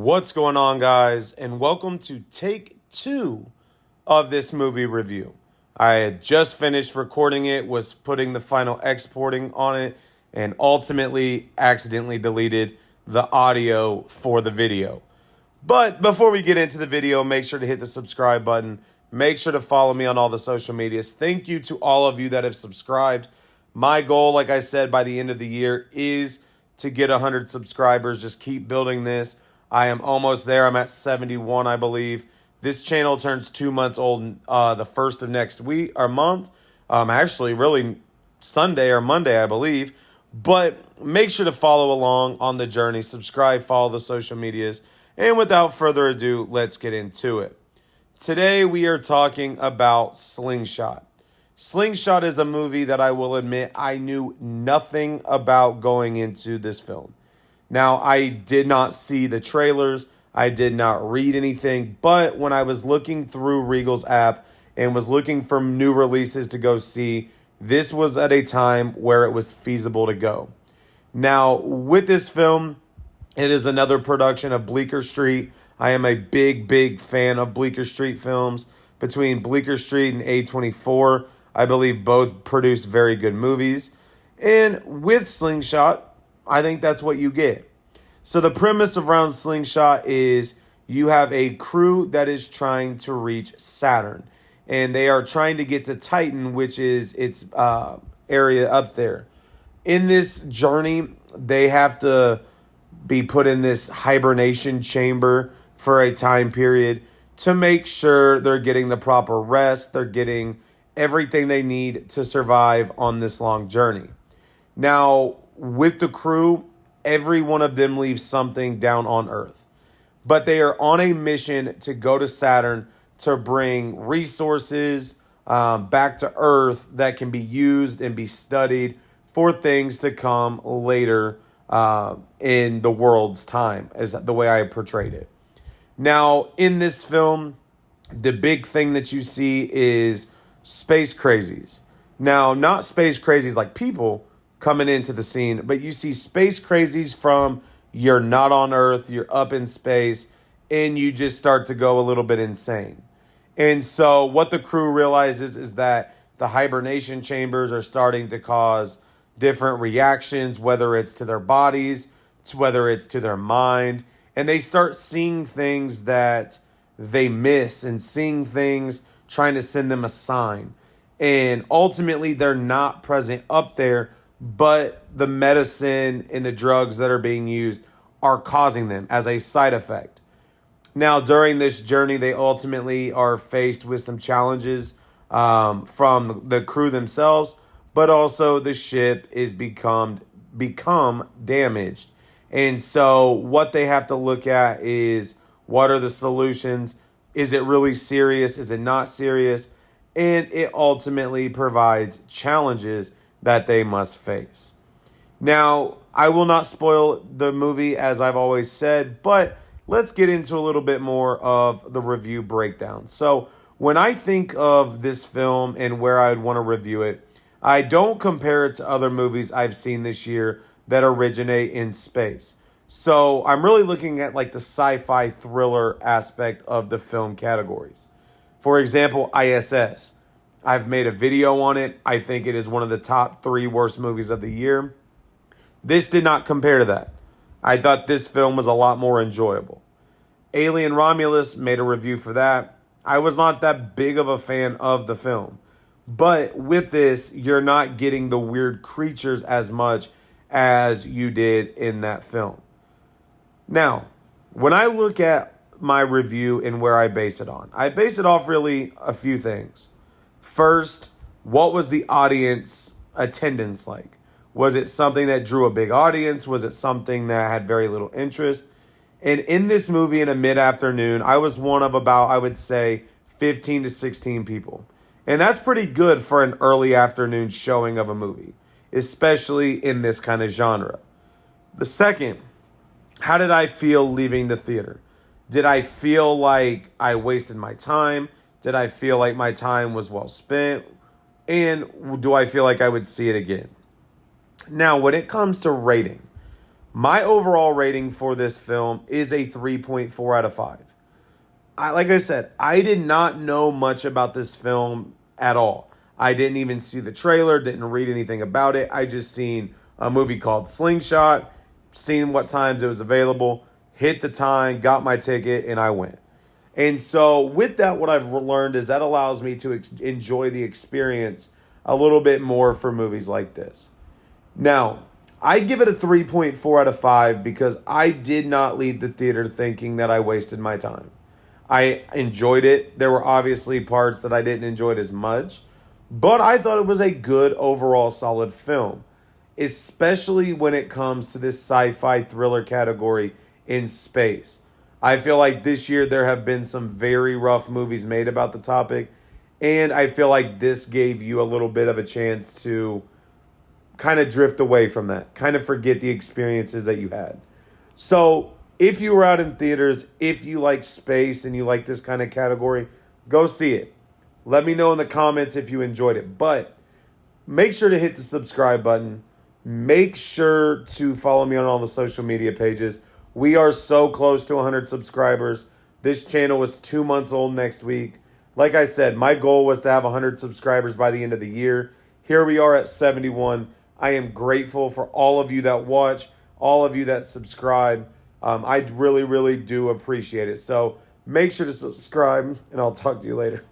What's going on, guys? And welcome to take 2 of this movie review. I had just finished recording it, was putting the final exporting on it, and ultimately accidentally deleted the audio for the video. But before we get into the video, make sure to hit the subscribe button. Make sure to follow me on all the social medias. Thank you to all of you that have subscribed. My goal, like I said, by the end of the year is to get 100 subscribers. Just keep building this. I am almost there. I'm at 71, I believe. This channel turns 2 months old the first of next week or month. Actually, really Sunday or Monday, I believe. But make sure to follow along on the journey. Subscribe, follow the social medias. And without further ado, let's get into it. Today we are talking about Slingshot. Slingshot is a movie that I will admit I knew nothing about going into this film. Now, I did not see the trailers. I did not read anything. But when I was looking through Regal's app and was looking for new releases to go see, this was at a time where it was feasible to go. Now, with this film, it is another production of Bleecker Street. I am a big fan of Bleecker Street films. Between Bleecker Street and A24, I believe both produce very good movies. And with Slingshot, I think that's what you get. So the premise around Slingshot is you have a crew that is trying to reach Saturn. And they are trying to get to Titan, which is its area up there. In this journey, they have to be put in this hibernation chamber for a time period to make sure they're getting the proper rest. They're getting everything they need to survive on this long journey. Now, with the crew, every one of them leaves something down on Earth. But they are on a mission to go to Saturn to bring resources back to Earth that can be used and be studied for things to come later in the world's time, is the way I portrayed it. Now, in this film, the big thing that you see is space crazies. Now, not space crazies like people coming into the scene, but you see space crazies from you're not on Earth, you're up in space, and you just start to go a little bit insane. And so what the crew realizes is that the hibernation chambers are starting to cause different reactions, whether it's to their bodies, whether it's to their mind, and they start seeing things that they miss and seeing things trying to send them a sign. And ultimately, they're not present up there, but the medicine and the drugs that are being used are causing them as a side effect. Now, during this journey, they ultimately are faced with some challenges from the crew themselves, but also the ship is become damaged. And so what they have to look at is, what are the solutions? Is it really serious? Is it not serious? And it ultimately provides challenges that they must face. Now, I will not spoil the movie, as I've always said, but let's get into a little bit more of the review breakdown. So when I think of this film and where I'd want to review it, I don't compare it to other movies I've seen this year that originate in space. So I'm really looking at like the sci-fi thriller aspect of the film categories. For example, ISS. I've made a video on it. I think it is one of the top 3 worst movies of the year. This did not compare to that. I thought this film was a lot more enjoyable. Alien Romulus, made a review for that. I was not that big of a fan of the film. But with this, you're not getting the weird creatures as much as you did in that film. Now, when I look at my review and where I base it on, I base it off really a few things. First, what was the audience attendance like? Was it something that drew a big audience? Was it something that had very little interest? And in this movie in a mid-afternoon, I was one of about, I would say, 15 to 16 people. And that's pretty good for an early afternoon showing of a movie, especially in this kind of genre. The second, how did I feel leaving the theater? Did I feel like I wasted my time? Did I feel like my time was well spent? And do I feel like I would see it again? Now, when it comes to rating, My overall rating for this film is a 3.4 out of 5. Like I said, I did not know much about this film at all. I didn't even see the trailer, didn't read anything about it. I just seen a movie called Slingshot, seen what times it was available, hit the time, got my ticket, and I went. And so, with that, what I've learned is that allows me to enjoy the experience a little bit more for movies like this. Now, I give it a 3.4 out of 5 because I did not leave the theater thinking that I wasted my time. I enjoyed it. There were obviously parts that I didn't enjoy it as much, but I thought it was a good overall solid film, especially when it comes to this sci-fi thriller category in space. I feel like this year there have been some very rough movies made about the topic, and I feel like this gave you a little bit of a chance to kind of drift away from that, kind of forget the experiences that you had. So, if you were out in theaters, if you like space and you like this kind of category, go see it. Let me know in the comments if you enjoyed it. But make sure to hit the subscribe button. Make sure to follow me on all the social media pages. We are so close to 100 subscribers. This channel is 2 months old next week. Like I said, my goal was to have 100 subscribers by the end of the year. Here we are at 71. I am grateful for all of you that watch, all of you that subscribe. I really, really do appreciate it. So make sure to subscribe, and I'll talk to you later.